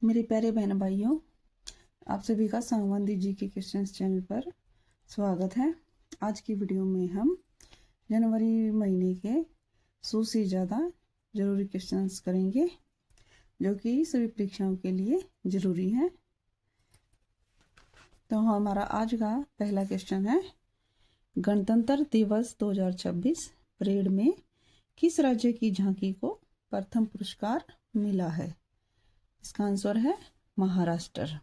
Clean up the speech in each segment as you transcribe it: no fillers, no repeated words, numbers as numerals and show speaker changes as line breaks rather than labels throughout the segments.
मेरे प्यारे बहन भाइयों, आप सभी का सांगवान जी के क्वेश्चंस चैनल पर स्वागत है। आज की वीडियो में हम जनवरी महीने के 100 से ज़्यादा जरूरी क्वेश्चंस करेंगे जो कि सभी परीक्षाओं के लिए ज़रूरी हैं। तो हमारा आज का पहला क्वेश्चन है, गणतंत्र दिवस 2026 परेड में किस राज्य की झांकी को प्रथम पुरस्कार मिला है? इसका आंसर है महाराष्ट्र।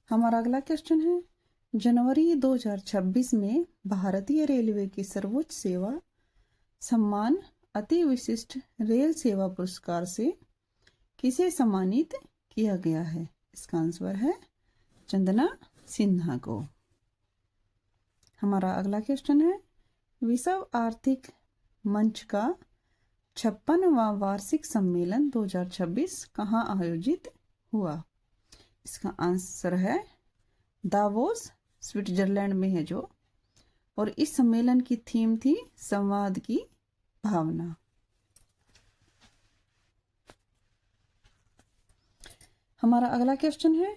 हमारा अगला क्वेश्चन है, जनवरी 2026 में भारतीय रेलवे की सर्वोच्च सेवा सम्मान अति विशिष्ट रेल सेवा पुरस्कार से किसे सम्मानित किया गया है? इसका आंसर है चंदना सिन्हा को। हमारा अगला क्वेश्चन है, विश्व आर्थिक मंच का 56वां वार्षिक सम्मेलन 2026 कहाँ आयोजित हुआ? इसका आंसर है दावोस, स्विट्जरलैंड में है जो, और इस सम्मेलन की थीम थी संवाद की भावना। हमारा अगला क्वेश्चन है,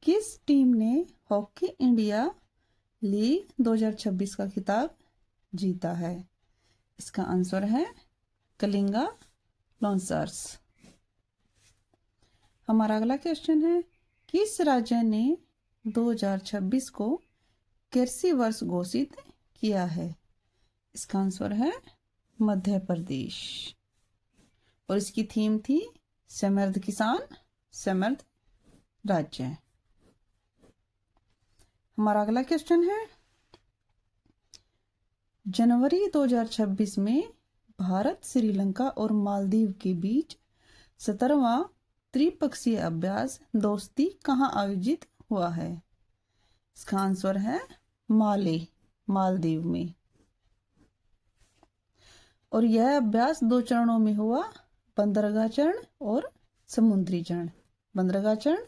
किस टीम ने हॉकी इंडिया लीग 2026 का खिताब जीता है? इसका आंसर है कलिंगा लॉन्सर्स। हमारा अगला क्वेश्चन है, किस राज्य ने 2026 को कृषि वर्ष घोषित किया है? इसका आंसर है मध्य प्रदेश, और इसकी थीम थी समृद्ध किसान समृद्ध राज्य। हमारा अगला क्वेश्चन है, जनवरी 2026 में भारत, श्रीलंका और मालदीव के बीच 17वां त्रिपक्षीय अभ्यास दोस्ती कहाँ आयोजित हुआ है? इसका आंसर है मालदीव में, और यह अभ्यास 2 चरणों में हुआ, बंदरगाह चरण और समुद्री चरण। बंदरगाह चरण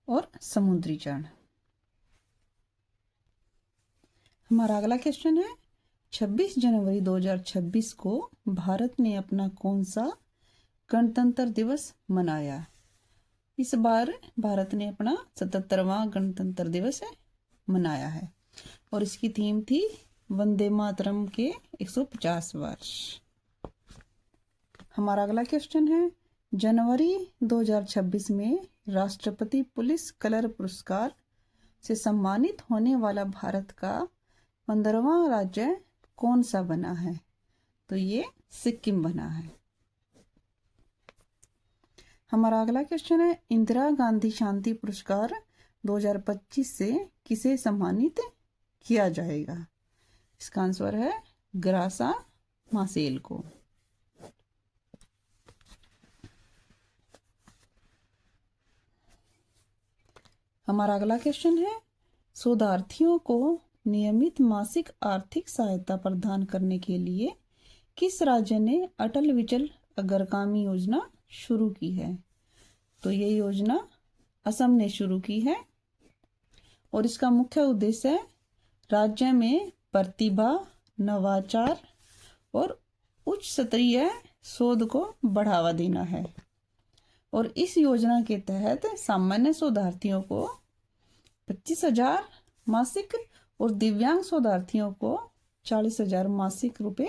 और समुद्री चरण। हमारा अगला क्वेश्चन है, 26 जनवरी 2026 को भारत ने अपना कौन सा गणतंत्र दिवस मनाया? इस बार भारत ने अपना 77वां गणतंत्र दिवस मनाया है, और इसकी थीम थी वंदे मातरम के 150 वर्ष। हमारा अगला क्वेश्चन है, जनवरी 2026 में राष्ट्रपति पुलिस कलर पुरस्कार से सम्मानित होने वाला भारत का 15वां राज्य कौन सा बना है? तो ये सिक्किम बना है। हमारा अगला क्वेश्चन है, इंदिरा गांधी शांति पुरस्कार 2025 से किसे सम्मानित किया जाएगा? इसका आंसर है ग्रासा मासेल को। हमारा अगला क्वेश्चन है, शोधार्थियों को नियमित मासिक आर्थिक सहायता प्रदान करने के लिए किस राज्य ने अटल विचल अग्रगामी योजना शुरू की है? तो ये योजना असम ने शुरू की है, और इसका मुख्य उद्देश्य है राज्य में प्रतिभा, नवाचार और उच्च स्तरीय शोध को बढ़ावा देना है। और इस योजना के तहत सामान्य शोधार्थियों को 25,000 मासिक और दिव्यांग शोधार्थियों को 40,000 मासिक रुपए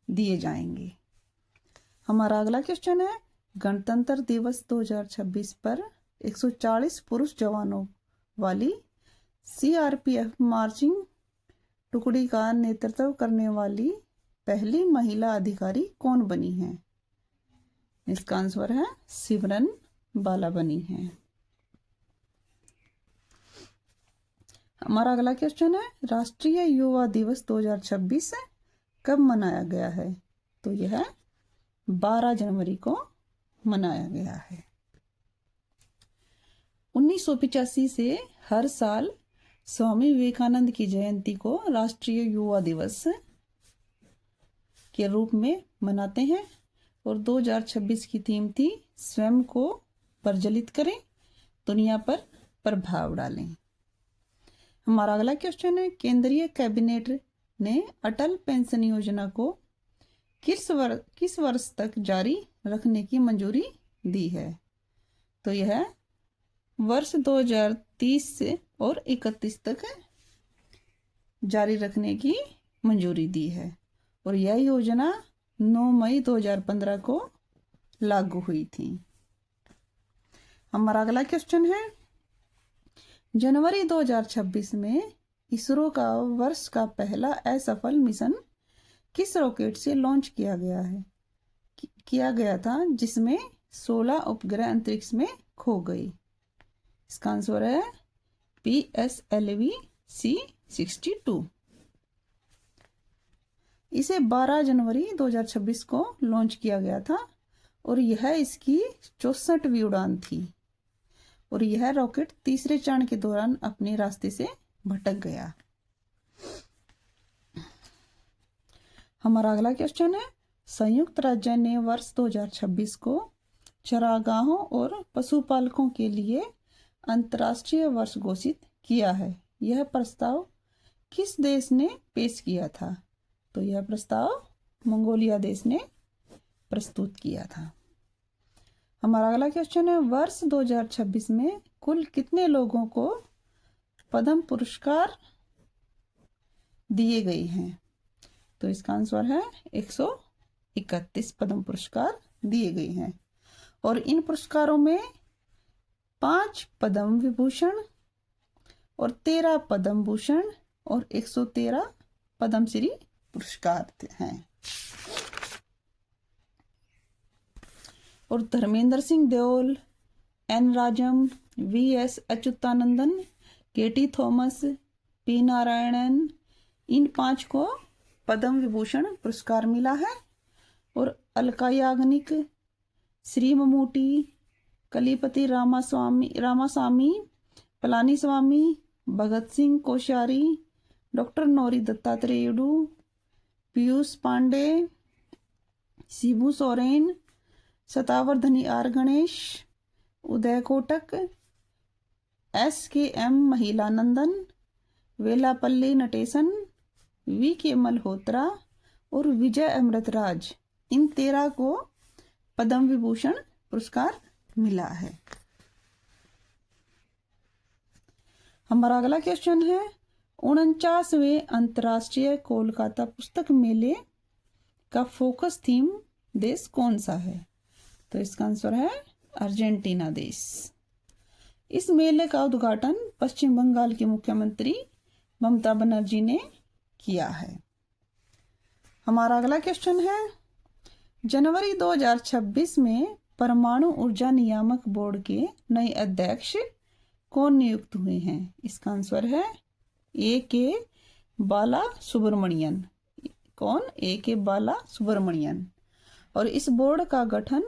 दिए जाएंगे। हमारा अगला क्वेश्चन है, गणतंत्र दिवस 2026 पर 140 पुरुष जवानों वाली सीआरपीएफ मार्चिंग टुकड़ी का नेतृत्व करने वाली पहली महिला अधिकारी कौन बनी है? इसका आंसर है सिमरन बाला बनी है। हमारा अगला क्वेश्चन है, राष्ट्रीय युवा दिवस 2026 कब मनाया गया है? तो यह 12 जनवरी को मनाया गया है। 1985 से हर साल स्वामी विवेकानंद की जयंती को राष्ट्रीय युवा दिवस के रूप में मनाते हैं, और 2026 की थीम थी स्वयं को प्रज्वलित करें, दुनिया पर प्रभाव डालें। हमारा अगला क्वेश्चन है, केंद्रीय कैबिनेट ने अटल पेंशन योजना को किस वर्ष तक जारी रखने की मंजूरी दी है। तो यह वर्ष 2030 से और 31 तक जारी रखने की मंजूरी दी है और यह योजना 9 मई 2015 को लागू हुई थी। हमारा अगला क्वेश्चन है, जनवरी 2026 में इसरो का वर्ष का पहला असफल मिशन किस रॉकेट से लॉन्च किया गया था जिसमें 16 उपग्रह अंतरिक्ष में खो गई? इसका आंसर है PSLV C62। इसे 12 जनवरी 2026 को लॉन्च किया गया था और यह इसकी 64वीं उड़ान थी और यह रॉकेट तीसरे चरण के दौरान अपने रास्ते से भटक गया। हमारा अगला क्वेश्चन है, संयुक्त राज्य ने वर्ष 2026 को चरागाहों और पशुपालकों के लिए अंतर्राष्ट्रीय वर्ष घोषित किया है। यह प्रस्ताव किस देश ने पेश किया था? तो यह प्रस्ताव मंगोलिया देश ने प्रस्तुत किया था। हमारा अगला क्वेश्चन है, वर्ष 2026 में कुल कितने लोगों को पद्म पुरस्कार दिए गए हैं? तो इसका आंसर है 131 पद्म पुरस्कार दिए गए हैं और इन पुरस्कारों में 5 पद्म विभूषण और 13 पद्म भूषण और 113 पद्मश्री पुरस्कार हैं। और Dharmendra Singh Deol, N Rajam, VS Achuthanandan, KT Thomas, P Narayanan, इन 5 को पद्म विभूषण पुरस्कार मिला है और Alka Yagnik, Shri Mammootty, Kallipatti Ramasamy, Palaniswami, Bhagat Singh Koshyari, doctor Nori Dattatreyudu, Piyush Pandey, Shibu Soren, Shatavadhani R Ganesh, Uday Kotak, SKM Mahilanandan, Vellappally Natesan, VK Malhotra और विजय अमृतराज, इन 13 को पद्म विभूषण पुरस्कार मिला है। हमारा अगला क्वेश्चन है, 49वें अंतर्राष्ट्रीय कोलकाता पुस्तक मेले का फोकस थीम देश कौन सा है? तो इसका आंसर है अर्जेंटीना देश। इस मेले का उद्घाटन पश्चिम बंगाल की मुख्यमंत्री ममता बनर्जी ने किया है। हमारा अगला क्वेश्चन है, जनवरी 2026 में परमाणु ऊर्जा नियामक बोर्ड के नए अध्यक्ष कौन नियुक्त हुए हैं? इसका आंसर है AK बाला सुब्रमणियन। कौन? AK बाला सुब्रमणियन। और इस बोर्ड का गठन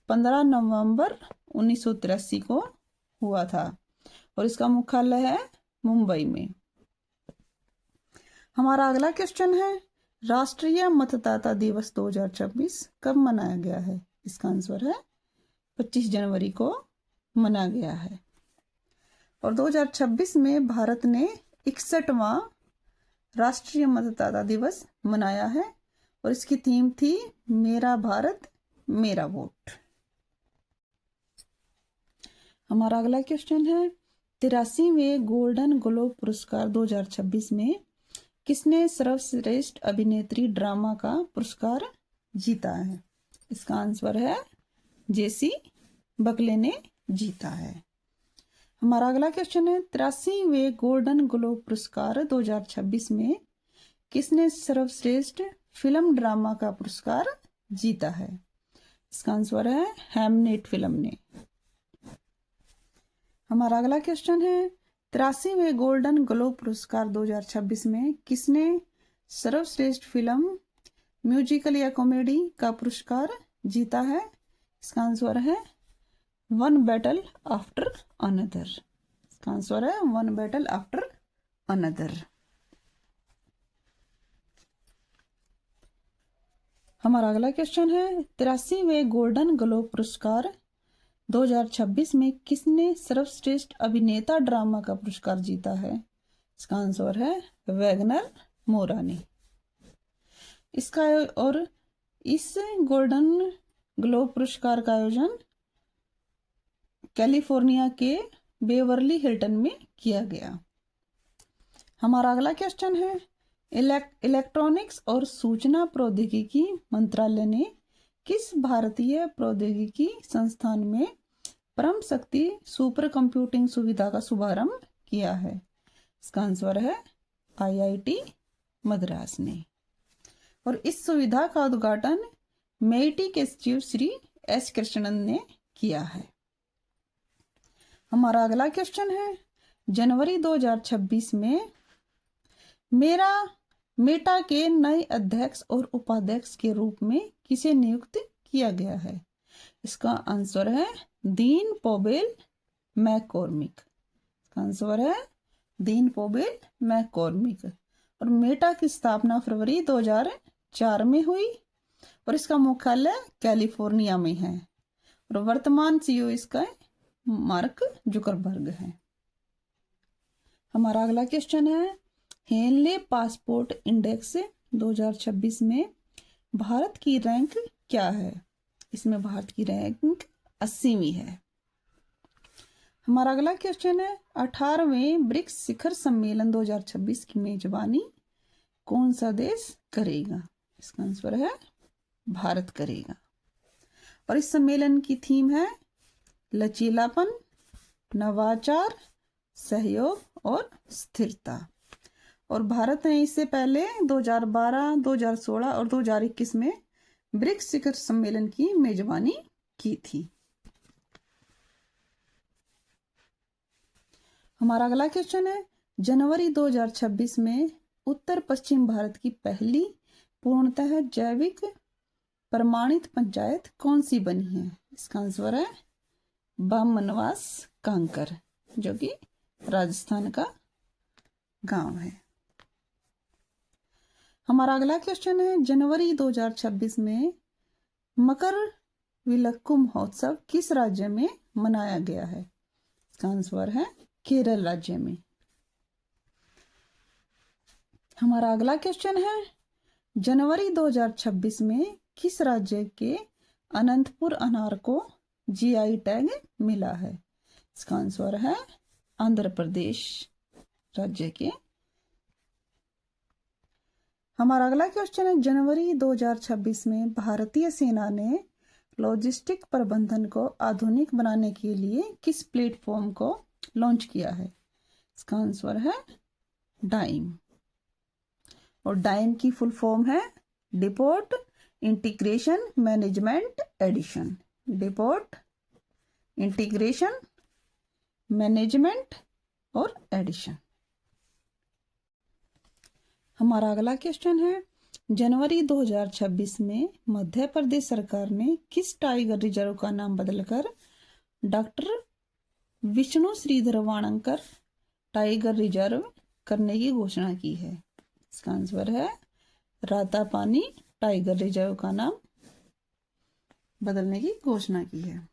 15 नवंबर 1983 को हुआ था और इसका मुख्यालय है मुंबई में। हमारा अगला क्वेश्चन है, राष्ट्रीय मतदाता दिवस 2026 कब मनाया गया है? इसका आंसर है 25 जनवरी को मनाया गया है और 2026 में भारत ने 61वां राष्ट्रीय मतदाता दिवस मनाया है और इसकी थीम थी मेरा भारत मेरा वोट। हमारा अगला क्वेश्चन है, 83वें गोल्डन ग्लोब पुरस्कार 2026 में किसने सर्वश्रेष्ठ अभिनेत्री ड्रामा का पुरस्कार जीता है? इसका आंसर है जेसी बकले ने जीता है। हमारा अगला क्वेश्चन है, 83वें गोल्डन ग्लोब पुरस्कार 2026 में किसने सर्वश्रेष्ठ फिल्म ड्रामा का पुरस्कार जीता है? इसका आंसर है हैमनेट फिल्म ने। हमारा अगला क्वेश्चन है, 83वें गोल्डन ग्लोब पुरस्कार 2026 में किसने सर्वश्रेष्ठ फिल्म म्यूजिकल या कॉमेडी का पुरस्कार जीता है? इसका आंसर है वन बैटल आफ्टर अनदर। इसका आंसर है वन बैटल आफ्टर अनदर। हमारा अगला क्वेश्चन है, 83वें गोल्डन ग्लोब पुरस्कार 2026 में किसने सर्वश्रेष्ठ अभिनेता ड्रामा का पुरस्कार जीता है? इसका आंसर है वैगनर मोरा ने। इसका और इस गोल्डन ग्लोब पुरस्कार का आयोजन कैलिफोर्निया के बेवर्ली हिल्टन में किया गया। हमारा अगला क्वेश्चन है, इलेक्ट्रॉनिक्स और सूचना प्रौद्योगिकी मंत्रालय ने किस भारतीय प्रौद्योगिकी संस्थान में परम शक्ति सुपर कंप्यूटिंग सुविधा का शुभारंभ किया है? इसका आंसर है IIT मद्रास ने। और इस सुविधा का उद्घाटन मेटी के सचिव श्री S कृष्णन ने किया है। हमारा अगला क्वेश्चन है, जनवरी 2026 में मेटा के नए अध्यक्ष और उपाध्यक्ष के रूप में किसे नियुक्त किया गया है? इसका आंसर है डीन पोवेल मैककॉर्मिक। इसका आंसर है डीन पोवेल मैककॉर्मिक। और मेटा की स्थापना फरवरी 2004 में हुई और इसका मुख्यालय कैलिफोर्निया में है और वर्तमान CEO इसका मार्क जुकरबर्ग है। हमारा अगला क्वेश्चन है, हेनले पासपोर्ट इंडेक्स 2026 में भारत की रैंक क्या है? इसमें भारत की रैंक 80वीं है। हमारा अगला क्वेश्चन है, 18वें ब्रिक्स शिखर सम्मेलन 2026 की मेजबानी कौन सा देश करेगा? इसका आंसर है भारत करेगा। और इस सम्मेलन की थीम है लचीलापन, नवाचार, सहयोग और स्थिरता। और भारत ने इससे पहले 2012, 2016 और 2021 में ब्रिक्स शिखर सम्मेलन की मेजबानी की थी। हमारा अगला क्वेश्चन है, जनवरी 2026 में उत्तर पश्चिम भारत की पहली पूर्णतः जैविक प्रमाणित पंचायत कौन सी बनी है? इसका आंसर है बामनवास कांकर, जो कि राजस्थान का गांव है। हमारा अगला क्वेश्चन है, जनवरी 2026 में मकर विलक्कु महोत्सव किस राज्य में मनाया गया है? इसका आंसर है केरल राज्य में। हमारा अगला क्वेश्चन है, जनवरी 2026 में किस राज्य के अनंतपुर अनार को GI टैग मिला है? इसका आंसर है आंध्र प्रदेश राज्य के। हमारा अगला क्वेश्चन है, जनवरी 2026 में भारतीय सेना ने लॉजिस्टिक प्रबंधन को आधुनिक बनाने के लिए किस प्लेटफॉर्म को लॉन्च किया है? इसका आंसर है डाइम। और डाइम की फुल फॉर्म है depot integration management edition. Depot integration management और एडिशन। हमारा अगला क्वेश्चन है, जनवरी 2026 में मध्य प्रदेश सरकार ने किस टाइगर रिजर्व का नाम बदलकर doctor Vishnu Shridhar Wankar tiger reserve करने की घोषणा की है? इसका आंसर है रातापानी टाइगर रिजर्व का नाम बदलने की घोषणा की है।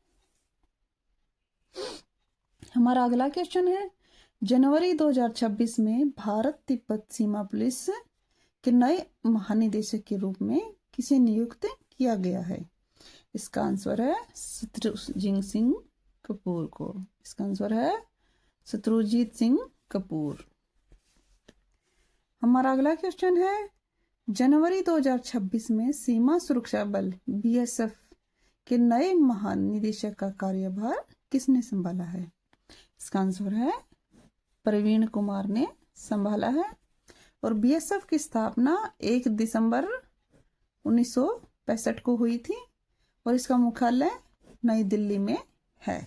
हमारा अगला क्वेश्चन है, जनवरी 2026 में भारत तिब्बत सीमा पुलिस के नए महानिदेशक के रूप में किसे नियुक्त किया गया है? इसका आंसर है शत्रुजीत सिंह कपूर को। इसका आंसर है शत्रुजीत सिंह कपूर। हमारा अगला क्वेश्चन है, जनवरी 2026 में सीमा सुरक्षा बल BSF के नए महानिदेशक का कार्यभार किसने संभाला है? इसका आंसर है प्रवीण कुमार ने संभाला है। और BSF की स्थापना 1 दिसंबर 1965 को हुई थी और इसका मुख्यालय नई दिल्ली में है।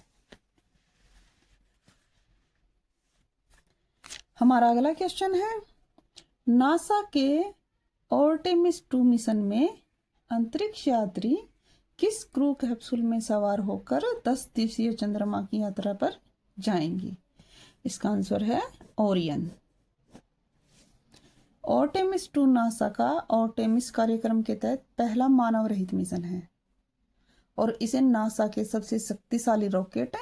हमारा अगला क्वेश्चन है, नासा के आर्टेमिस 2 मिशन में अंतरिक्ष यात्री किस क्रू कैप्सूल में सवार होकर 10 दिवसीय चंद्रमा की यात्रा पर जाएंगी? इसका आंसर है ओरियन। आर्टेमिस 2 नासा का आर्टेमिस कार्यक्रम के तहत पहला मानव रहित मिशन है और इसे नासा के सबसे शक्तिशाली रॉकेट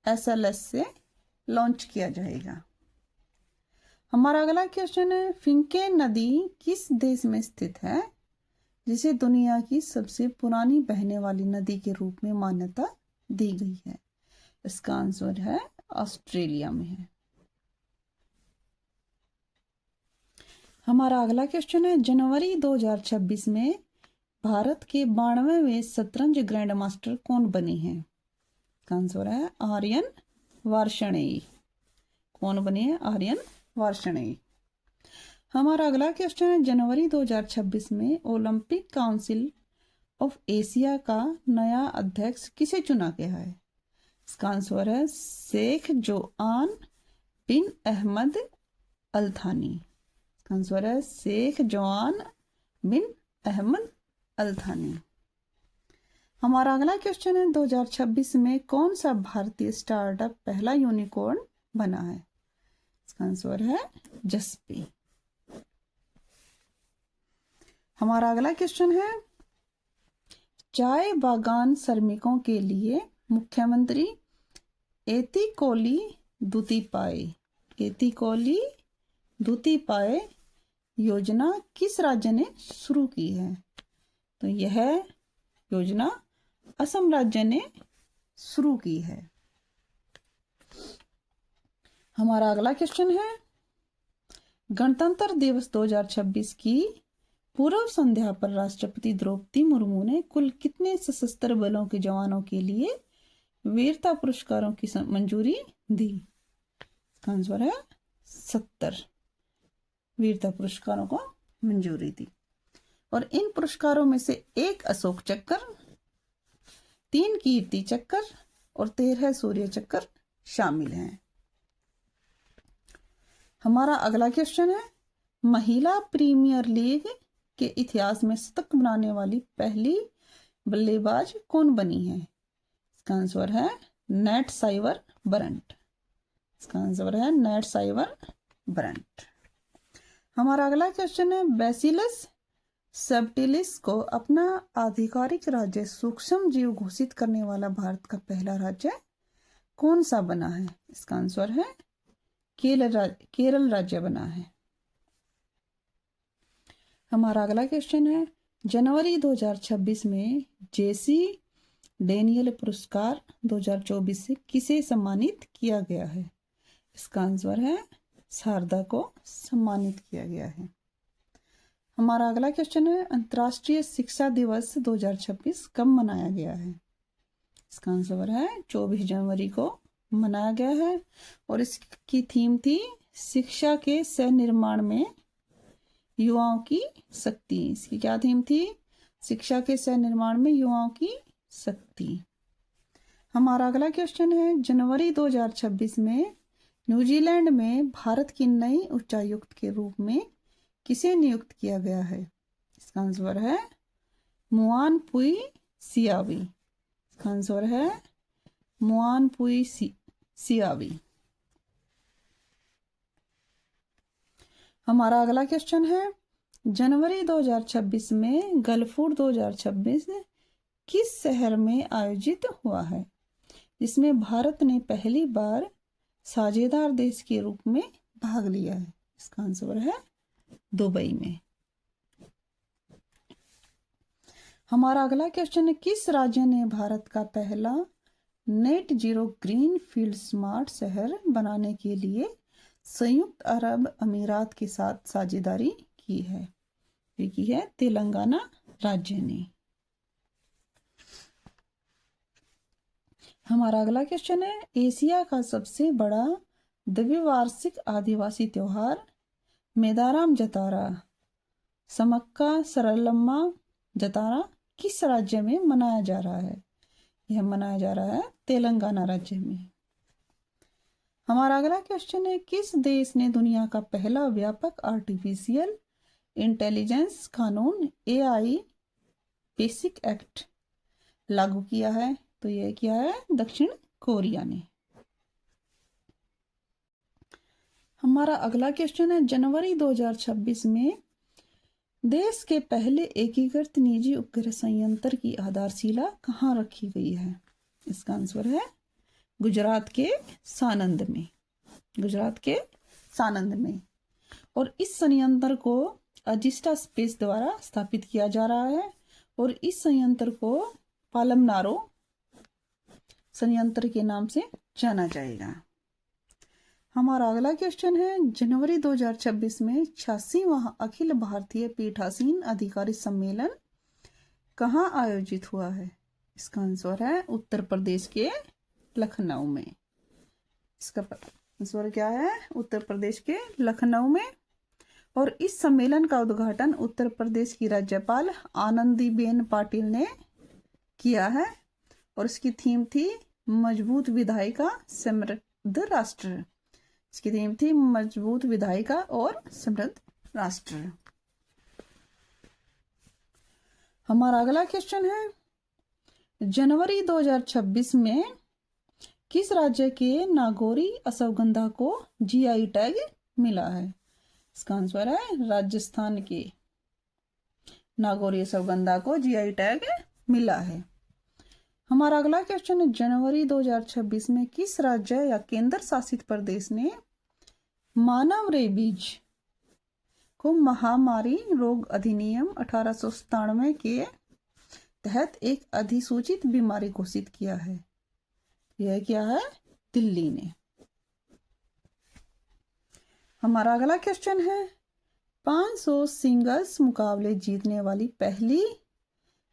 SLS से लॉन्च किया जाएगा। हमारा अगला क्वेश्चन है, फिंके नदी किस देश में स्थित है जिसे दुनिया की सबसे पुरानी बहने वाली नदी के रूप में मान्यता दी गई है? इसका आंसर है ऑस्ट्रेलिया में है। हमारा अगला क्वेश्चन है, जनवरी 2026 में भारत के 92वें शतरंज ग्रैंड मास्टर कौन बने हैं? इसका आंसर है आर्यन वार्ष्णेय। कौन बने हैं? आर्यन वार्ष्णेय। हमारा अगला क्वेश्चन है, जनवरी 2026 में ओलंपिक काउंसिल ऑफ एशिया का नया अध्यक्ष किसे चुना गया है? इसका आंसर है शेख जोआन बिन अहमद अल थानी। इसका आंसर है शेख जोआन बिन अहमद अल थानी। हमारा अगला क्वेश्चन है, 2026 में कौन सा भारतीय स्टार्टअप पहला यूनिकॉर्न बना है? इसका आंसर है जस्पी। हमारा अगला क्वेश्चन है, चाय बागान श्रमिकों के लिए मुख्यमंत्री एतिकोली दुतीपाय योजना किस राज्य ने शुरू की है? तो यह योजना असम राज्य ने शुरू की है। हमारा अगला क्वेश्चन है, गणतंत्र दिवस 2026 की पूर्व संध्या पर राष्ट्रपति द्रौपदी मुर्मू ने कुल कितने सशस्त्र बलों के जवानों के लिए वीरता पुरस्कारों की मंजूरी दी? इसका आंसर है 70 वीरता पुरस्कारों को मंजूरी दी। और इन पुरस्कारों में से 1 अशोक चक्र, 3 कीर्ति चक्र और 13 सूर्य चक्र शामिल हैं। हमारा अगला क्वेश्चन है, महिला प्रीमियर लीग के इतिहास में शतक बनाने वाली पहली बल्लेबाज कौन बनी है? इसका आंसर है नेट साइवर ब्रंट। इसका आंसर है नेट साइवर ब्रंट। हमारा अगला क्वेश्चन है, बैसिलस सबटिलिस को अपना आधिकारिक राज्य सूक्ष्म जीव घोषित करने वाला भारत का पहला राज्य कौन सा बना है? इसका आंसर है केरल राज्य बना है। हमारा अगला क्वेश्चन है, जनवरी 2026 में जेसी डेनियल पुरस्कार 2024 से किसे सम्मानित किया गया है? इसका आंसर है शारदा को सम्मानित किया गया है। हमारा अगला क्वेश्चन है, अंतर्राष्ट्रीय शिक्षा दिवस 2026 कब मनाया गया है? इसका आंसर है 24 जनवरी को मनाया गया है और इसकी थीम थी शिक्षा के सह निर्माण में युवाओं की शक्ति। इसकी क्या थीम थी? शिक्षा के सह निर्माण में युवाओं की शक्ति। हमारा अगला क्वेश्चन है, जनवरी 2026 में न्यूजीलैंड में भारत की नई उच्चायुक्त के रूप में किसे नियुक्त किया गया है? इसका आंसर है मुआन पुई सियावी। इसका आंसर है मुआन पुई सियावी। हमारा अगला क्वेश्चन है, जनवरी 2026 में गलफूड 2026 किस शहर में आयोजित हुआ है, जिसमें भारत ने पहली बार साझेदार देश के रूप में भाग लिया है? इसका आंसर है दुबई में। हमारा अगला क्वेश्चन है, किस राज्य ने भारत का पहला net zero green field smart शहर बनाने के लिए संयुक्त अरब अमीरात के साथ साझेदारी की है? ये की है तेलंगाना राज्य ने। हमारा अगला क्वेश्चन है, एशिया का सबसे बड़ा द्विवार्षिक आदिवासी त्योहार मेदाराम जतारा समक्का सरलम्मा जतारा किस राज्य में मनाया जा रहा है? यह मनाया जा रहा है तेलंगाना राज्य में। हमारा अगला क्वेश्चन है, किस देश ने दुनिया का पहला व्यापक आर्टिफिशियल इंटेलिजेंस कानून AI बेसिक एक्ट लागू किया है? तो यह क्या है? दक्षिण कोरिया ने। हमारा अगला क्वेश्चन है, जनवरी 2026 में देश के पहले एकीकृत निजी उपग्रह संयंत्र की आधारशिला कहाँ रखी गई है? इसका आंसर है गुजरात के सानंद में। गुजरात के सानंद में। और इस संयंत्र को अजिस्टा स्पेस द्वारा स्थापित किया जा रहा है और इस संयंत्र को पालमनारो संयंत्र के नाम से जाना जाएगा। हमारा अगला क्वेश्चन है, जनवरी 2026 में 86वां अखिल भारतीय पीठासीन अधिकारी सम्मेलन कहाँ आयोजित हुआ है? इसका आंसर है उत्तर प्रदेश के लखनऊ में। इसका आंसर क्या है? उत्तर प्रदेश के लखनऊ में। और इस सम्मेलन का उद्घाटन उत्तर प्रदेश की राज्यपाल आनंदीबेन पाटिल ने किया है और इसकी थीम थी मजबूत विधायिका समृद्ध राष्ट्र। इसकी थीम थी मजबूत विधायिका और समृद्ध राष्ट्र। हमारा अगला क्वेश्चन है, जनवरी 2026 में किस राज्य के नागौरी अश्वगंधा को जीआई टैग मिला है? इसका आंसर है राजस्थान के नागौरी अश्वगंधा को जीआई टैग मिला है। हमारा अगला क्वेश्चन है, जनवरी 2026 में किस राज्य या केंद्र शासित प्रदेश ने मानव रेबीज को महामारी रोग अधिनियम 1897 के तहत एक अधिसूचित बीमारी घोषित किया है? यह क्या है? दिल्ली ने। हमारा अगला क्वेश्चन है, 500 सिंगल्स मुकाबले जीतने वाली पहली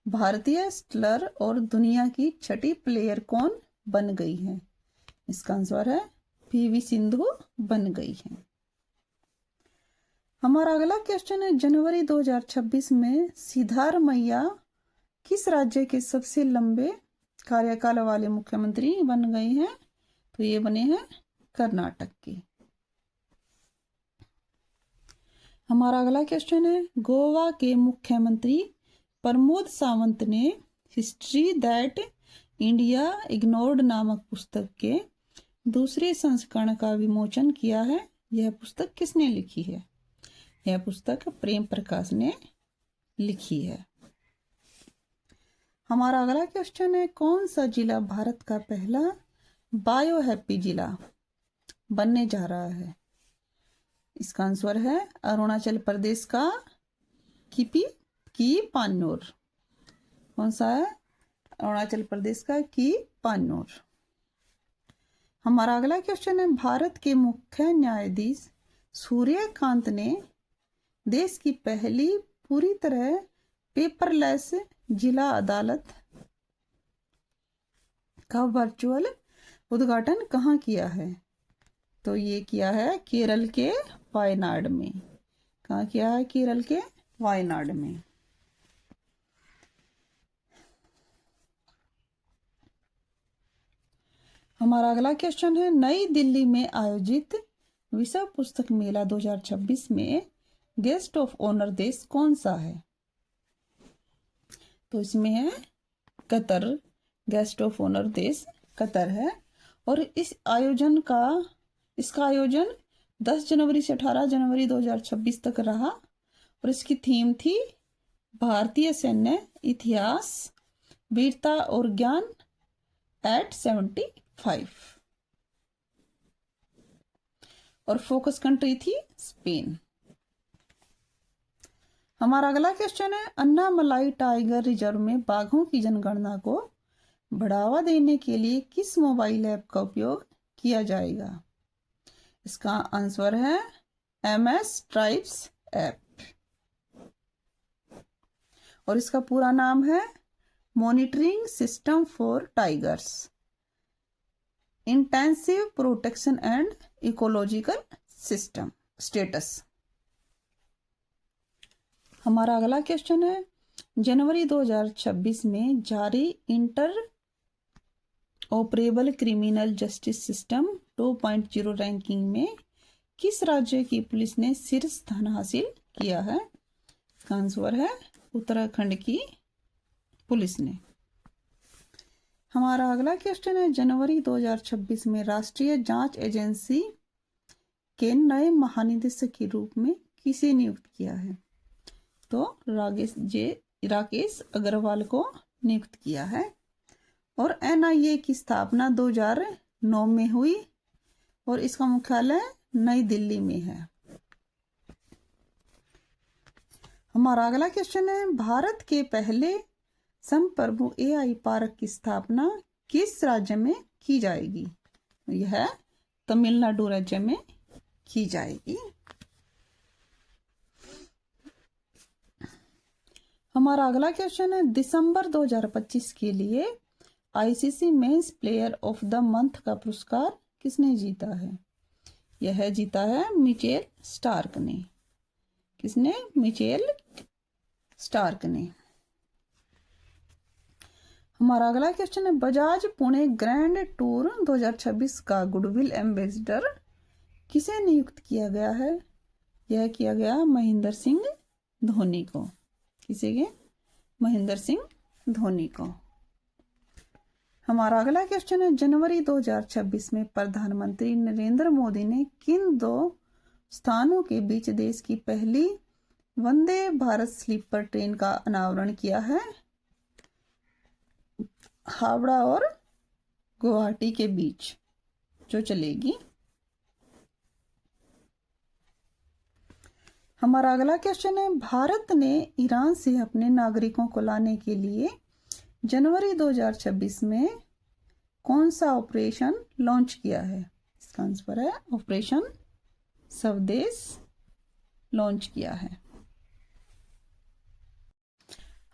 भारतीय स्लर और दुनिया की छठी प्लेयर कौन बन गई है? इसका आंसर है पीवी सिंधु बन गई है। हमारा अगला क्वेश्चन है, जनवरी 2026 में सिद्धारमैया किस राज्य के सबसे लंबे कार्यकाल वाले मुख्यमंत्री बन गए हैं? तो ये बने हैं कर्नाटक के। हमारा अगला क्वेश्चन है, गोवा के मुख्यमंत्री प्रमोद सावंत ने हिस्ट्री दैट इंडिया इग्नोर्ड नामक पुस्तक के दूसरे संस्करण का विमोचन किया है। यह पुस्तक किसने लिखी है? यह पुस्तक प्रेम प्रकाश ने लिखी है। हमारा अगला क्वेश्चन है, कौन सा जिला भारत का पहला बायो हैप्पी जिला बनने जा रहा है? इसका आंसर है अरुणाचल प्रदेश का की पान्योर। कौन सा है? अरुणाचल प्रदेश का की पान्योर। हमारा अगला क्वेश्चन है, भारत के मुख्य न्यायाधीश सूर्यकांत ने देश की पहली पूरी तरह पेपरलेस जिला अदालत का वर्चुअल उद्घाटन कहाँ किया है? तो ये किया है केरल के वायनाड में। कहाँ किया है? केरल के वायनाड में। हमारा अगला क्वेश्चन है, नई दिल्ली में आयोजित विश्व पुस्तक मेला 2026 में गेस्ट ऑफ ऑनर देश कौन सा है? तो इसमें है कतर। गेस्ट ऑफ ऑनर देश कतर है और इसका आयोजन 10 जनवरी से 18 जनवरी 2026 तक रहा और इसकी थीम थी भारतीय सैन्य इतिहास, वीरता और ज्ञान एट 75 और फोकस कंट्री थी स्पेन। हमारा अगला क्वेश्चन है, अन्नामलाई टाइगर रिजर्व में बाघों की जनगणना को बढ़ावा देने के लिए किस मोबाइल ऐप का उपयोग किया जाएगा? इसका आंसर है MS ट्राइब्स ऐप और इसका पूरा नाम है monitoring system for tigers, intensive protection and ecological system status. हमारा अगला क्वेश्चन है, जनवरी 2026 में जारी inter operable criminal justice system 2.0 ranking में किस राज्य की पुलिस ने शीर्ष स्थान हासिल किया है? इसका आंसर है उत्तराखंड की पुलिस ने। हमारा अगला क्वेश्चन है, जनवरी 2026 में राष्ट्रीय जांच एजेंसी के नए महानिदेशक के रूप में किसे नियुक्त किया है? तो राकेश अग्रवाल को नियुक्त किया है और NIA की स्थापना 2009 में हुई और इसका मुख्यालय नई दिल्ली में है। हमारा अगला क्वेश्चन है, भारत के पहले संप्रभु AI पार्क की स्थापना किस राज्य में की जाएगी? यह तमिलनाडु राज्य में की जाएगी। हमारा अगला क्वेश्चन है, दिसंबर 2025 के लिए ICC men's player of the month का पुरस्कार किसने जीता है? यह जीता है मिचेल स्टार्क ने। किसने? मिचेल स्टार्क ने। हमारा अगला क्वेश्चन है, बजाज पुणे ग्रैंड टूर 2026 का गुडविल एम्बेसडर किसे नियुक्त किया गया है? यह किया गया महेंद्र सिंह धोनी को। किसे के? महेंद्र सिंह धोनी को। हमारा अगला क्वेश्चन है, जनवरी 2026 में प्रधानमंत्री नरेंद्र मोदी ने किन 2 स्थानों के बीच देश की पहली वंदे भारत स्लीपर ट्रेन का अनावरण किया है? हावड़ा और गुवाहाटी के बीच जो चलेगी। हमारा अगला क्वेश्चन है, भारत ने ईरान से अपने नागरिकों को लाने के लिए जनवरी 2026 में कौन सा ऑपरेशन लॉन्च किया है? इसका आंसर है ऑपरेशन स्वदेश लॉन्च किया है।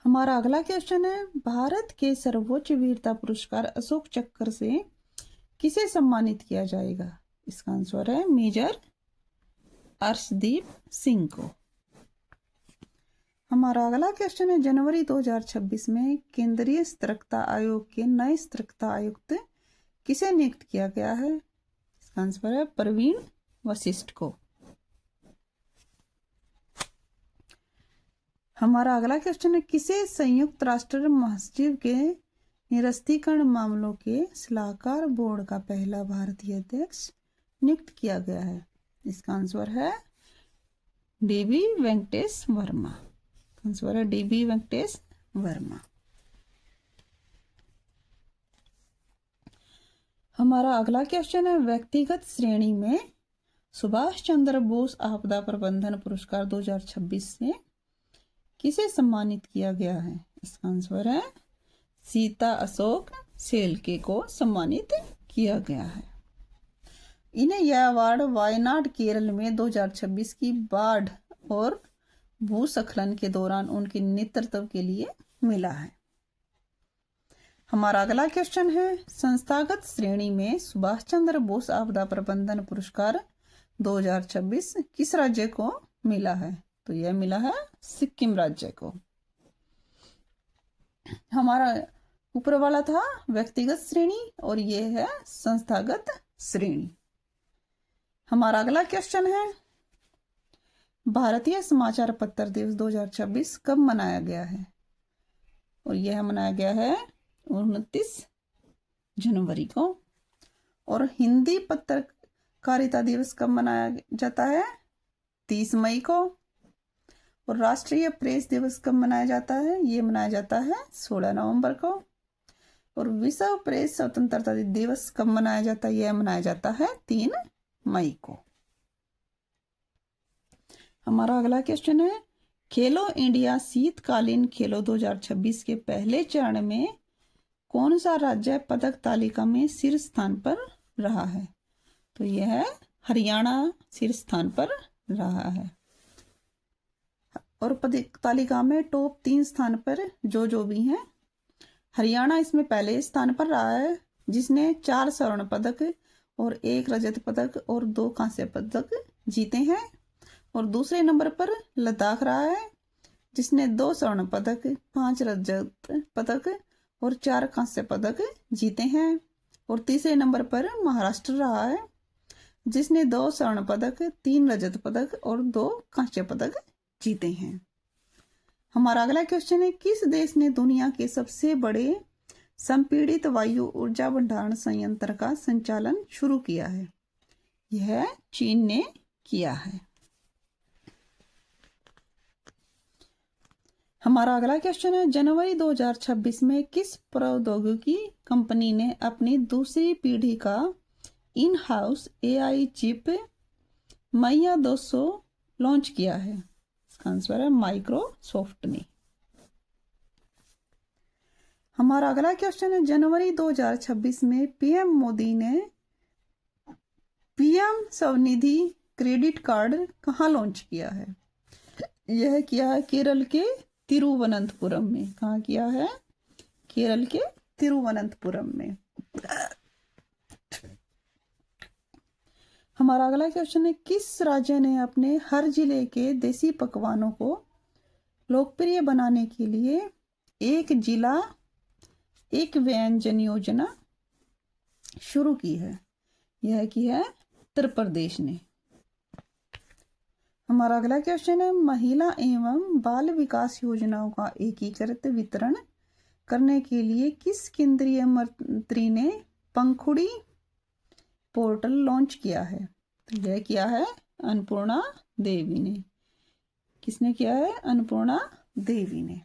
हमारा अगला क्वेश्चन है, भारत के सर्वोच्च वीरता पुरस्कार अशोक चक्र से किसे सम्मानित किया जाएगा? इसका आंसर है मेजर अर्शदीप सिंह को। हमारा अगला क्वेश्चन है, जनवरी 2026 में केंद्रीय सतर्कता आयोग के नए सतर्कता आयुक्त किसे नियुक्त किया गया है? इसका आंसर है प्रवीण वशिष्ठ को। हमारा अगला क्वेश्चन है, किसे संयुक्त राष्ट्र महासचिव के निरस्तीकरण मामलों के सलाहकार बोर्ड का पहला भारतीय अध्यक्ष नियुक्त किया गया है? इसका आंसर है डीबी वेंकटेश वर्मा। आंसर है डीबी वेंकटेश वर्मा। हमारा अगला क्वेश्चन है, व्यक्तिगत श्रेणी में सुभाष चंद्र बोस आपदा प्रबंधन पुरस्कार 2026 से किसे सम्मानित किया गया है? इसका आंसर है सीता अशोक सेल्के को सम्मानित किया गया है। इन्हें यह अवार्ड वायनाड केरल में 2026 की बाढ़ और भूस्खलन के दौरान उनके नेतृत्व के लिए मिला है। हमारा अगला क्वेश्चन है, संस्थागत श्रेणी में सुभाष चंद्र बोस आपदा प्रबंधन पुरस्कार 2026 किस राज्य को मिला है? तो यह मिला है सिक्किम राज्य को। हमारा ऊपर वाला था व्यक्तिगत श्रेणी और यह है संस्थागत श्रेणी। हमारा अगला क्वेश्चन है, भारतीय समाचार पत्र दिवस 2026 कब मनाया गया है? और यह मनाया गया है 29 जनवरी को। और हिंदी पत्रकारिता दिवस कब मनाया जाता है? 30 मई को। और राष्ट्रीय प्रेस दिवस कब मनाया जाता है? ये मनाया जाता है 16 नवंबर को। और विश्व प्रेस स्वतंत्रता दिवस कब मनाया जाता है? यह मनाया जाता है 3 मई को। हमारा अगला क्वेश्चन है, खेलो इंडिया शीतकालीन खेलों 2026 के पहले चरण में कौन सा राज्य पदक तालिका में शीर्ष स्थान पर रहा है? तो यह है हरियाणा शीर्ष स्थान पर रहा है। और पदक तालिका में टॉप 3 स्थान पर जो भी हैं, हरियाणा इसमें पहले स्थान पर रहा है जिसने 4 स्वर्ण पदक और 1 रजत पदक और 2 कांस्य पदक जीते हैं। और दूसरे नंबर पर लद्दाख रहा है जिसने 2 स्वर्ण पदक, 5 रजत पदक और 4 कांस्य पदक जीते हैं। और तीसरे नंबर पर महाराष्ट्र रहा है जिसने 2 स्वर्ण पदक, 3 रजत पदक और 2 कांस्य पदक जीते हैं। हमारा अगला क्वेश्चन है, किस देश ने दुनिया के सबसे बड़े संपीड़ित वायु ऊर्जा भंडारण संयंत्र का संचालन शुरू किया है? यह चीन ने किया है। हमारा अगला क्वेश्चन है, जनवरी 2026 में किस प्रौद्योगिकी कंपनी ने अपनी दूसरी पीढ़ी का इन हाउस एआई चिप मैया 200 लॉन्च किया है? इसका आंसर है माइक्रोसॉफ्ट ने। हमारा अगला क्वेश्चन है, जनवरी 2026 में पीएम मोदी ने पीएम स्वनिधि क्रेडिट कार्ड कहाँ लॉन्च किया है? यह किया है केरल के तिरुवनंतपुरम में। कहाँ किया है? केरल के तिरुवनंतपुरम में। हमारा अगला क्वेश्चन है, किस राज्य ने अपने हर जिले के देसी पकवानों को लोकप्रिय बनाने के लिए एक जिला एक व्यंजन योजना शुरू की है? यह की है उत्तर प्रदेश ने। हमारा अगला क्वेश्चन है, महिला एवं बाल विकास योजनाओं का एकीकृत वितरण करने के लिए किस केंद्रीय मंत्री ने पंखुड़ी पोर्टल लॉन्च किया है? तो यह किया है अन्नपूर्णा देवी ने। किसने किया है? अन्नपूर्णा देवी ने।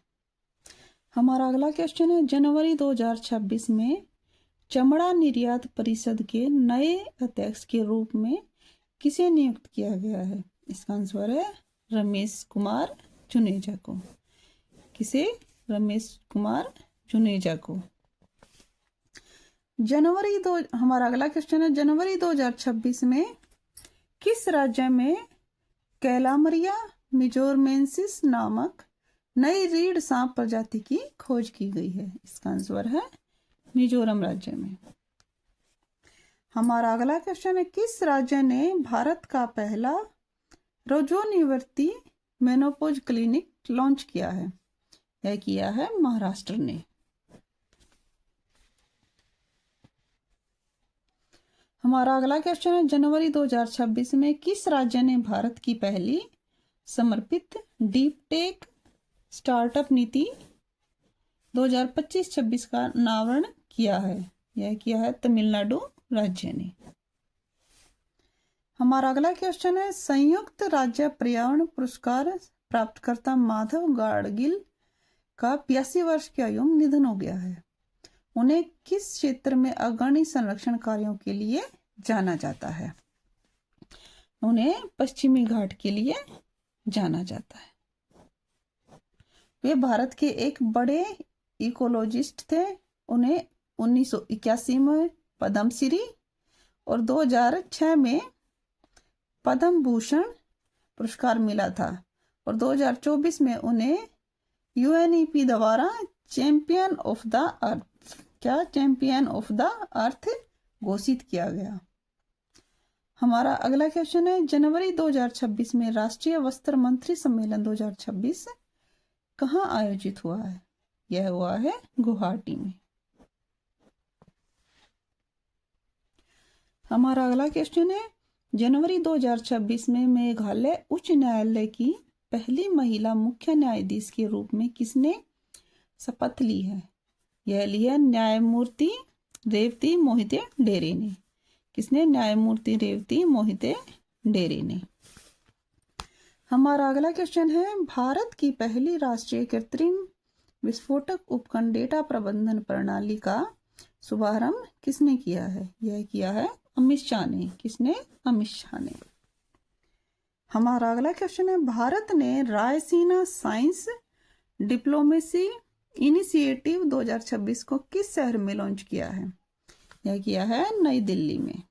हमारा अगला क्वेश्चन है, जनवरी 2026 में चमड़ा निर्यात परिषद के नए अध्यक्ष के रूप में किसे नियुक्त किया गया है? इसका आंसर है रमेश कुमार जुनेजा को। किसे? रमेश कुमार जुनेजा को। हमारा अगला क्वेश्चन है, जनवरी 2026 में किस राज्य में कैलामरिया मिजोरमेंसिस नामक नई रीढ़ सांप प्रजाति की खोज की गई है? इसका आंसर है मिजोरम राज्य में। हमारा अगला क्वेश्चन है, किस राज्य ने भारत का पहला रजोनिवृत्ति मेनोपॉज क्लिनिक लॉन्च किया है? यह किया है महाराष्ट्र ने। हमारा अगला क्वेश्चन है, जनवरी 2026 में किस राज्य ने भारत की पहली समर्पित डीप टेक स्टार्टअप नीति 2025-26 का अनावरण किया है? यह किया है तमिलनाडु राज्य ने। हमारा अगला क्वेश्चन है, संयुक्त राज्य पर्यावरण पुरस्कार प्राप्तकर्ता माधव गाडगिल का 82 वर्ष की आयु में निधन हो गया है। उन्हें किस क्षेत्र में अग्रणी संरक्षण कार्यों के लिए जाना जाता है? उन्हें पश्चिमी घाट के लिए जाना जाता है। वे भारत के एक बड़े इकोलॉजिस्ट थे। उन्हें 1981 में पद्मश्री और 2006 में पद्म भूषण पुरस्कार मिला था और 2024 में उन्हें यूएनईपी द्वारा चैंपियन ऑफ द अर्थ घोषित किया गया। हमारा अगला क्वेश्चन है, जनवरी 2026 में राष्ट्रीय वस्त्र मंत्री सम्मेलन 2026 कहाँ आयोजित हुआ है? यह हुआ है गुवाहाटी में। हमारा अगला क्वेश्चन है, जनवरी 2026 में मेघालय उच्च न्यायालय की पहली महिला मुख्य न्यायाधीश के रूप में किसने शपथ ली है? यह ली है न्यायमूर्ति रेवती मोहिते डेरे ने। किसने? न्यायमूर्ति रेवती मोहिते डेरे ने। हमारा अगला क्वेश्चन है, भारत की पहली राष्ट्रीय कृत्रिम विस्फोटक उपकरण डेटा प्रबंधन प्रणाली का शुभारंभ किसने किया है? यह किया है अमित शाह ने। किसने? अमित शाह ने। हमारा अगला क्वेश्चन है, भारत ने रायसीना साइंस डिप्लोमेसी इनिशिएटिव 2026 को किस शहर में लॉन्च किया है? यह किया है नई दिल्ली में।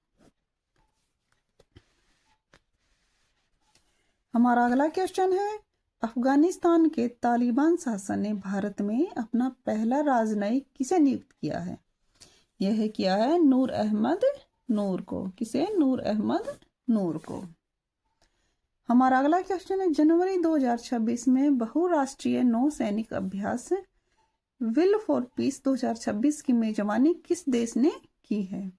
हमारा अगला क्वेश्चन है, अफगानिस्तान के तालिबान शासन ने भारत में अपना पहला राजनयिक किसे नियुक्त किया है? यह किया है नूर अहमद नूर को। किसे? नूर अहमद नूर को। हमारा अगला क्वेश्चन है, जनवरी 2026 में बहुराष्ट्रीय नौसैनिक अभ्यास विल फॉर पीस 2026 की मेजबानी किस देश ने की है?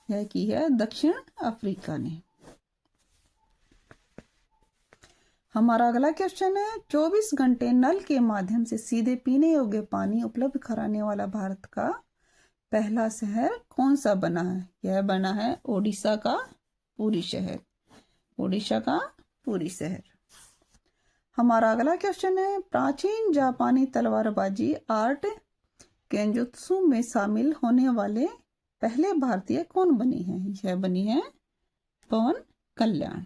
यह की है दक्षिण अफ्रीका ने। हमारा अगला क्वेश्चन है, 24 घंटे नल के माध्यम से सीधे पीने योग्य पानी उपलब्ध कराने वाला भारत का पहला शहर कौन सा बना है? यह बना है ओडिशा का पुरी शहर। ओडिशा का पुरी शहर। हमारा अगला क्वेश्चन है, प्राचीन जापानी तलवारबाजी आर्ट केंजुत्सु में शामिल होने वाले पहले भारतीय कौन बने हैं? यह बनी है पवन कल्याण।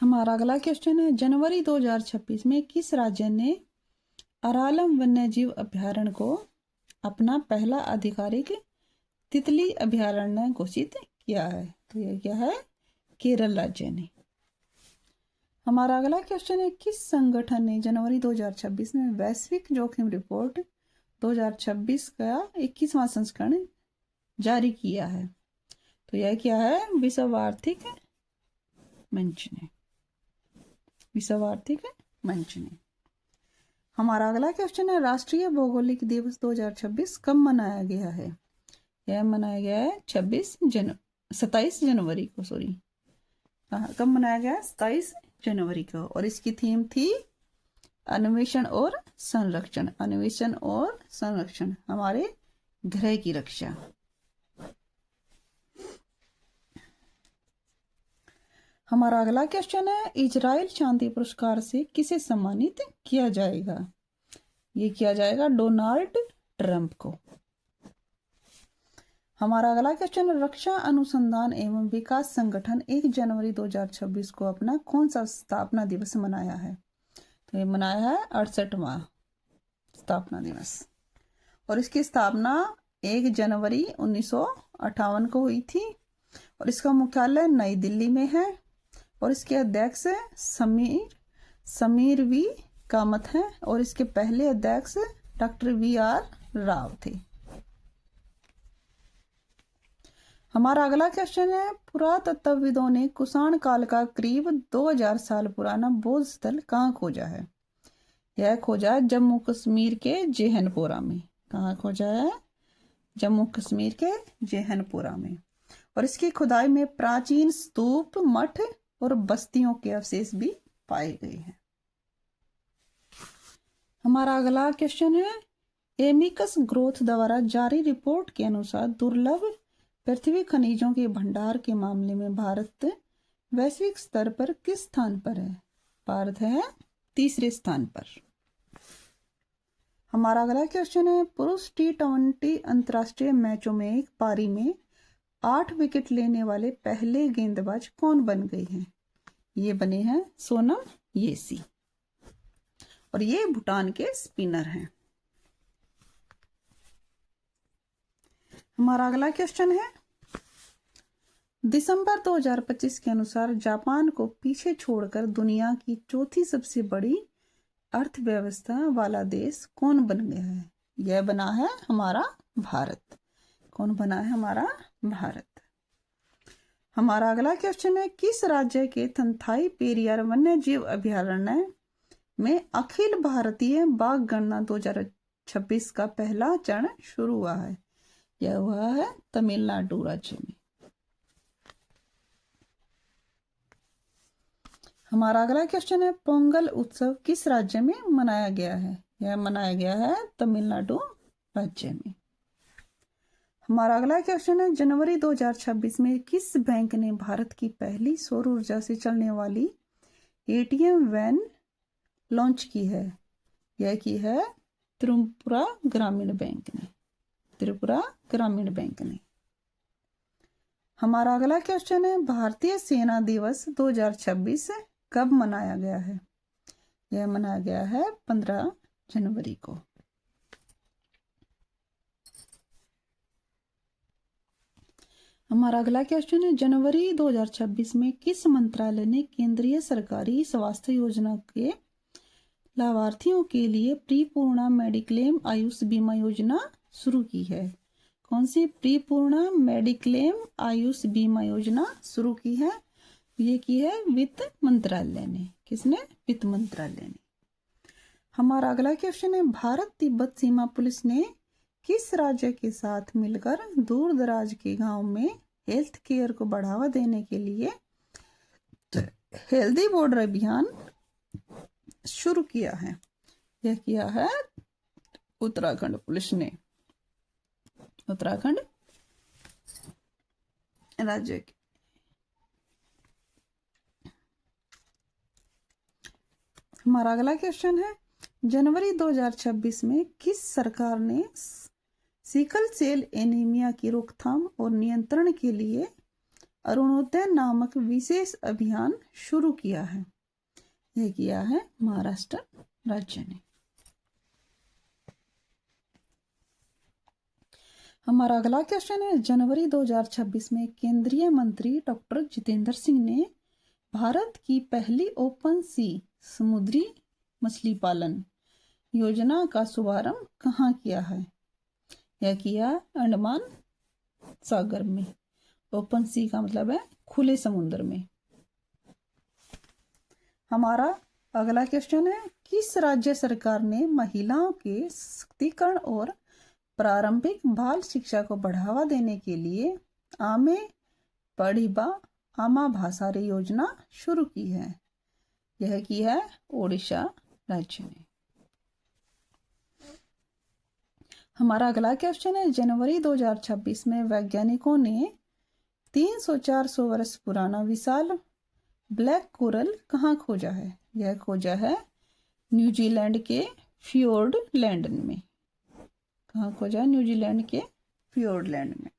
हमारा अगला क्वेश्चन है, जनवरी 2026 में किस राज्य ने अरालम वन्यजीव अभयारण्य को अपना पहला आधिकारिक तितली अभयारण्य घोषित किया है? तो यह क्या है? केरल राज्य ने। हमारा अगला क्वेश्चन है, किस संगठन ने जनवरी 2026 में वैश्विक जोखिम रिपोर्ट 2026 का 21वां संस्करण जारी किया है? तो यह क्या है? विश्व आर्थिक मंच ने। विश्व आर्थिक मंच ने। हमारा अगला क्वेश्चन है, राष्ट्रीय भौगोलिक दिवस 2026 कब मनाया गया है? यह मनाया गया है 27 जनवरी को, सॉरी कब मनाया गया? 27 जनवरी को। और इसकी थीम थी अन्वेषण और संरक्षण। अन्वेषण और संरक्षण, हमारे ग्रह की रक्षा। हमारा अगला क्वेश्चन है, इजराइल शांति पुरस्कार से किसे सम्मानित किया जाएगा? ये किया जाएगा डोनाल्ड ट्रंप को। हमारा अगला क्वेश्चन है, रक्षा अनुसंधान एवं विकास संगठन 1 जनवरी 2026 को अपना कौन सा स्थापना दिवस मनाया है? तो ये मनाया है 68वां स्थापना दिवस। और इसकी स्थापना 1 जनवरी 1958 को हुई थी। और इसका मुख्यालय नई दिल्ली में है। और इसके अध्यक्ष समीर वी कामत हैं। और इसके पहले अध्यक्ष डॉक्टर VR राव थे। हमारा अगला क्वेश्चन है, पुरातत्वविदों ने कुषाण काल का करीब 2000 साल पुराना बौद्ध स्थल कहाँ खोजा है? यह खोजा है जम्मू कश्मीर के जेहनपोरा में। कहाँ खोजा है? जम्मू कश्मीर के जेहनपोरा में। और इसकी खुदाई में प्राचीन स्तूप, मठ और बस्तियों के अवशेष भी पाए गए हैं। हमारा अगला क्वेश्चन है, एमिकस ग्रोथ द्वारा जारी रिपोर्ट के अनुसार दुर्लभ पृथ्वी खनिजों के भंडार के मामले में भारत वैश्विक स्तर पर किस स्थान पर है? भारत है 3रे स्थान पर। हमारा अगला क्वेश्चन है, पुरुष T20 अंतरराष्ट्रीय मैचों में एक पारी में 8 विकेट लेने वाले पहले गेंदबाज कौन बन गए हैं? ये बने हैं सोनम येसी। और ये भूटान के स्पिनर हैं। हमारा अगला क्वेश्चन है, दिसंबर 2025 के अनुसार जापान को पीछे छोड़कर दुनिया की चौथी सबसे बड़ी अर्थव्यवस्था वाला देश कौन बन गया है? यह बना है हमारा भारत। कौन बना है? हमारा भारत। हमारा अगला क्वेश्चन है, किस राज्य के थंथाई पेरियार वन्यजीव अभयारण्य में अखिल भारतीय बाघ गणना 2026 का पहला चरण शुरू हुआ है? यह हुआ है तमिलनाडु राज्य में। हमारा अगला क्वेश्चन है, पोंगल उत्सव किस राज्य में मनाया गया है? यह मनाया गया है तमिलनाडु राज्य में। हमारा अगला क्वेश्चन है, जनवरी 2026 में किस बैंक ने भारत की पहली सौर ऊर्जा से चलने वाली ATM वैन लॉन्च की है? यह की है त्रिपुरा ग्रामीण बैंक ने। त्रिपुरा ग्रामीण बैंक ने। हमारा अगला क्वेश्चन है, भारतीय सेना दिवस 2026 कब मनाया गया है? यह मनाया गया है 15 जनवरी को। हमारा अगला क्वेश्चन है, जनवरी 2026 में किस मंत्रालय ने केंद्रीय सरकारी स्वास्थ्य योजना के लाभार्थियों के लिए प्रीपूर्णा मेडिक्लेम आयुष बीमा योजना शुरू की है? कौन सी प्रीपूर्णा मेडिक्लेम आयुष बीमा योजना शुरू की है? ये की है वित्त मंत्रालय ने। किसने? वित्त मंत्रालय ने। हमारा अगला क्वेश्चन है, भारत तिब्बत सीमा पुलिस ने किस राज्य के साथ मिलकर दूर दराज के गांव में हेल्थ केयर को बढ़ावा देने के लिए हेल्दी बॉर्डर अभियान शुरू किया है? यह किया है उत्तराखंड पुलिस ने। उत्तराखंड राज्य के। हमारा अगला क्वेश्चन है, जनवरी 2026 में किस सरकार ने सिकल सेल एनीमिया की रोकथाम और नियंत्रण के लिए अरुणोदय नामक विशेष अभियान शुरू किया है? यह किया है महाराष्ट्र राज्य ने। हमारा अगला क्वेश्चन है, जनवरी 2026 में केंद्रीय मंत्री डॉक्टर जितेंद्र सिंह ने भारत की पहली ओपन सी समुद्री मछली पालन योजना का शुभारंभ कहाँ किया है? यह किया अंडमान सागर में। ओपन सी का मतलब है खुले समुद्र में। हमारा अगला क्वेश्चन है, किस राज्य सरकार ने महिलाओं के सशक्तिकरण और प्रारंभिक बाल शिक्षा को बढ़ावा देने के लिए आमे पढ़िबा आमा भाषारे योजना शुरू की है? यह की है ओडिशा राज्य ने। हमारा अगला क्वेश्चन है, जनवरी 2026 में वैज्ञानिकों ने 300-400 वर्ष पुराना विशाल ब्लैक कोरल कहाँ खोजा है? यह खोजा है न्यूजीलैंड के फ्योर्डलैंड में। कहाँ खोजा है? न्यूजीलैंड के फ्योर्डलैंड में।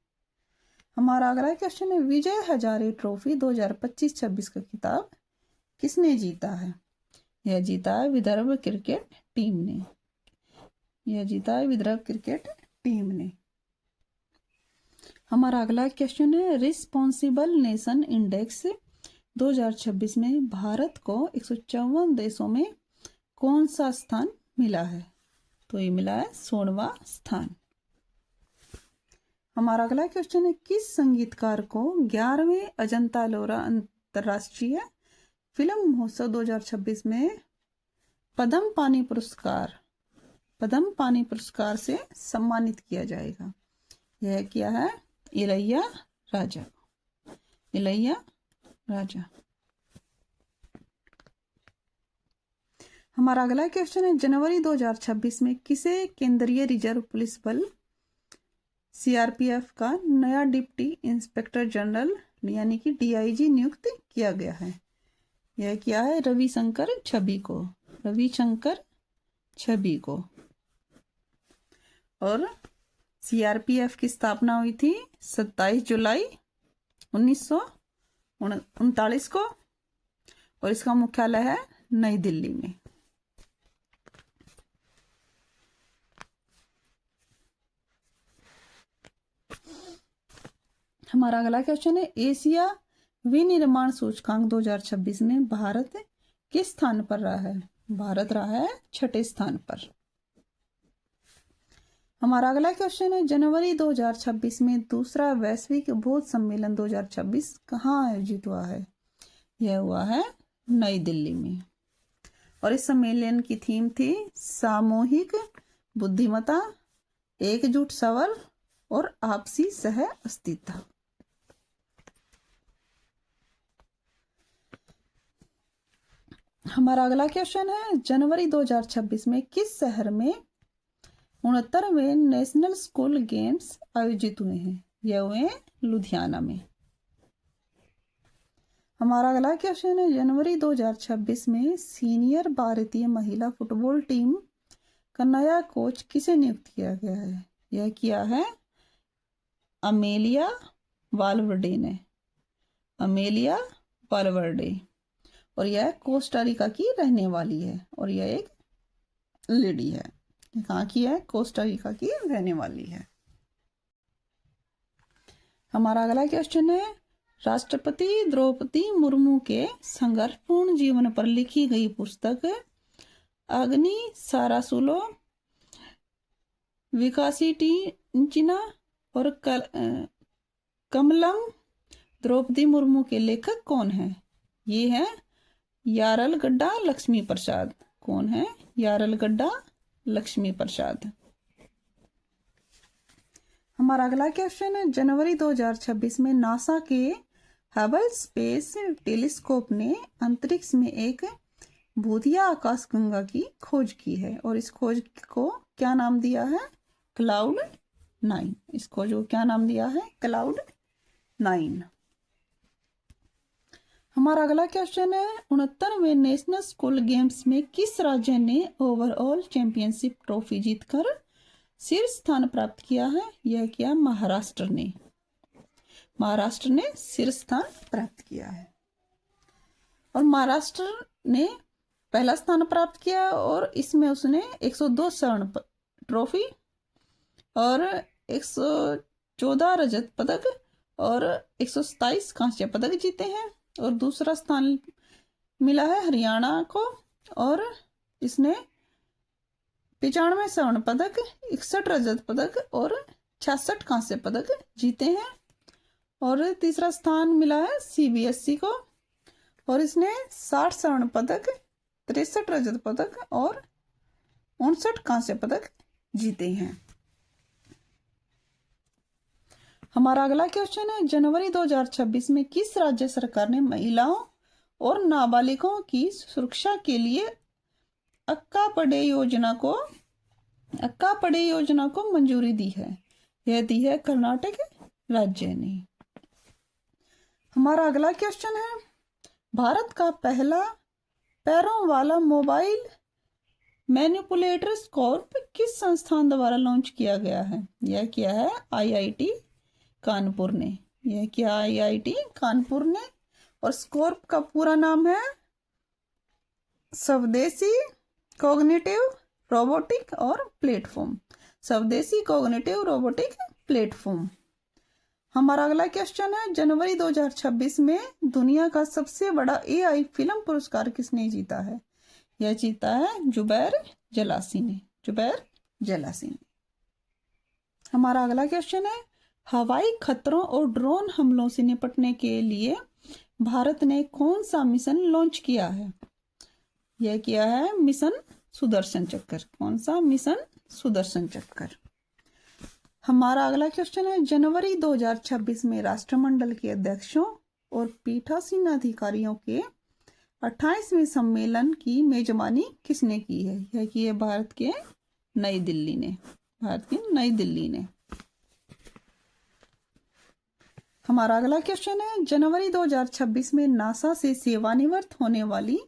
हमारा अगला क्वेश्चन है, विजय हजारे ट्रॉफी 2025-26 का खिताब किसने जीता है? यह जीता है विदर्भ क्रिकेट टीम ने। यह जीता है विदर्भ क्रिकेट टीम ने। हमारा अगला क्वेश्चन है, रिस्पॉन्सिबल नेशन इंडेक्स 2026 में भारत को 154 देशों में कौन सा स्थान मिला है? तो ये मिला है 16वां स्थान। हमारा अगला क्वेश्चन है, किस संगीतकार को 11वें अजंता एलोरा अंतर्राष्ट्रीय फिल्म महोत्सव 2026 में पद्म पानी पुरस्कार से सम्मानित किया जाएगा? यह क्या है? इलैया राजा। हमारा अगला क्वेश्चन है, जनवरी 2026 में किसे केंद्रीय रिजर्व पुलिस बल सीआरपीएफ का नया डिप्टी इंस्पेक्टर जनरल यानी कि डीआईजी नियुक्त किया गया है? यह क्या है? रविशंकर छवि को। और सीआरपीएफ की स्थापना हुई थी 27 जुलाई 1939 को और इसका मुख्यालय है नई दिल्ली में। हमारा अगला क्वेश्चन है, एशिया विनिर्माण सूचकांक 2026 में भारत किस स्थान पर रहा है? भारत रहा है 6ठे स्थान पर। हमारा अगला क्वेश्चन है, जनवरी 2026 में दूसरा वैश्विक बौद्ध सम्मेलन 2026 कहाँ आयोजित हुआ है? यह हुआ है नई दिल्ली में और इस सम्मेलन की थीम थी सामूहिक बुद्धिमत्ता, एकजुट सवर और आपसी सह अस्तित्व। हमारा अगला क्वेश्चन है, जनवरी 2026 में किस शहर में 69वें नेशनल स्कूल गेम्स आयोजित हुए हैं? यह हुए लुधियाना में। हमारा अगला क्वेश्चन है, जनवरी 2026 में सीनियर भारतीय महिला फुटबॉल टीम का नया कोच किसे नियुक्त किया गया है? यह किया है अमेलिया वालवर्डे ने। और यह कोस्टारिका की रहने वाली है और यह एक लेडी है। कहाँ की है? कोस्टारिका की रहने वाली है। हमारा अगला क्वेश्चन है, राष्ट्रपति द्रौपदी मुर्मू के संघर्षपूर्ण जीवन पर लिखी गई पुस्तक अग्नि सारासुलो विकासिटिंचिना और कमलम द्रौपदी मुर्मू के लेखक कौन है? ये है यारलगड्डा लक्ष्मी प्रसाद। कौन है? यारलगड्डा लक्ष्मी प्रसाद। हमारा अगला क्वेश्चन है, जनवरी 2026 में नासा के हबल स्पेस टेलीस्कोप ने अंतरिक्ष में एक भूतिया आकाशगंगा की खोज की है और इस खोज को क्या नाम दिया है? क्लाउड 9। इस खोज को क्या नाम दिया है? क्लाउड 9। हमारा अगला क्वेश्चन है, 69वें नेशनल स्कूल गेम्स में किस राज्य ने ओवरऑल चैंपियनशिप ट्रॉफी जीतकर शीर्ष स्थान प्राप्त किया है? यह किया महाराष्ट्र ने। महाराष्ट्र ने शीर्ष स्थान प्राप्त किया है। और महाराष्ट्र ने पहला स्थान प्राप्त किया और इसमें उसने 102 स्वर्ण ट्रॉफी और 114 रजत पदक और 127 कांस्य पदक जीते हैं। और दूसरा स्थान मिला है हरियाणा को और इसने 95 स्वर्ण पदक, 61 रजत पदक और 66 कांस्य पदक जीते हैं। और तीसरा स्थान मिला है सीबीएसई को और इसने 60 स्वर्ण पदक, 63 रजत पदक और 59 कांस्य पदक जीते हैं। हमारा अगला क्वेश्चन है, जनवरी 2026 में किस राज्य सरकार ने महिलाओं और नाबालिगों की सुरक्षा के लिए अक्का पढ़े योजना को मंजूरी दी है? यह दी है कर्नाटक राज्य ने। हमारा अगला क्वेश्चन है, भारत का पहला पैरों वाला मोबाइल मैनिपुलेटर स्कॉर्प किस संस्थान द्वारा लॉन्च किया गया है? यह किया है आईआईटी कानपुर ने। यह किया आईआईटी कानपुर ने। और स्कॉर्प का पूरा नाम है स्वदेशी कॉग्निटिव रोबोटिक और प्लेटफॉर्म। स्वदेशी कॉग्निटिव रोबोटिक प्लेटफॉर्म। हमारा अगला क्वेश्चन है, जनवरी 2026 में दुनिया का सबसे बड़ा एआई फिल्म पुरस्कार किसने जीता है? यह जीता है जुबैर जलासी ने। हमारा अगला क्वेश्चन है, हवाई खतरों और ड्रोन हमलों से निपटने के लिए भारत ने कौन सा मिशन लॉन्च किया है? यह किया है मिशन सुदर्शन चक्र। कौन सा? मिशन सुदर्शन चक्र। हमारा अगला क्वेश्चन है, जनवरी 2026 में राष्ट्रमंडल के अध्यक्षों और पीठासीन अधिकारियों के 28वें सम्मेलन की मेजबानी किसने की है? यह की है भारत की नई दिल्ली ने। हमारा अगला क्वेश्चन है, जनवरी 2026 में नासा से सेवानिवृत्त होने वाली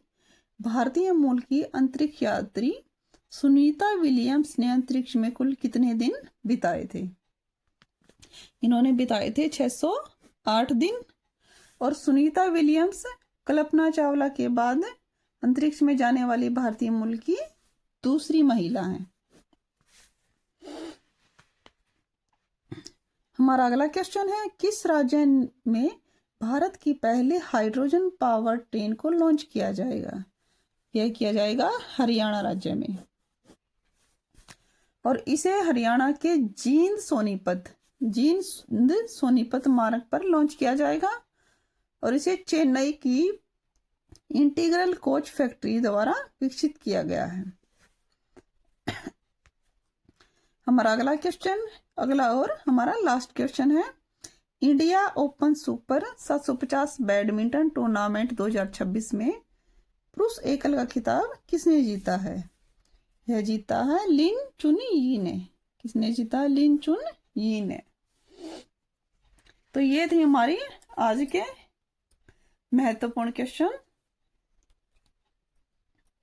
भारतीय मूल की अंतरिक्ष यात्री सुनीता विलियम्स ने अंतरिक्ष में कुल कितने दिन बिताए थे? इन्होंने बिताए थे 608 दिन। और सुनीता विलियम्स कल्पना चावला के बाद अंतरिक्ष में जाने वाली भारतीय मूल की दूसरी महिला हैं। हमारा अगला क्वेश्चन है, किस राज्य में भारत की पहले हाइड्रोजन पावर ट्रेन को लॉन्च किया जाएगा? यह किया जाएगा हरियाणा राज्य में। और इसे हरियाणा के जींद सोनीपत मार्ग पर लॉन्च किया जाएगा और इसे चेन्नई की इंटीग्रल कोच फैक्ट्री द्वारा विकसित किया गया है। हमारा हमारा लास्ट क्वेश्चन है, India open super 750 badminton tournament 2026 में पुरुष एकल का खिताब किसने जीता है? यह जीता है लिन चुन यी ने। किसने जीता? लिन चुन यी ने। तो ये थी हमारी आज के महत्वपूर्ण क्वेश्चन।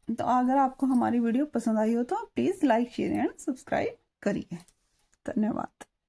तो अगर आपको हमारी वीडियो पसंद आई हो तो please like, share and subscribe करिए। धन्यवाद।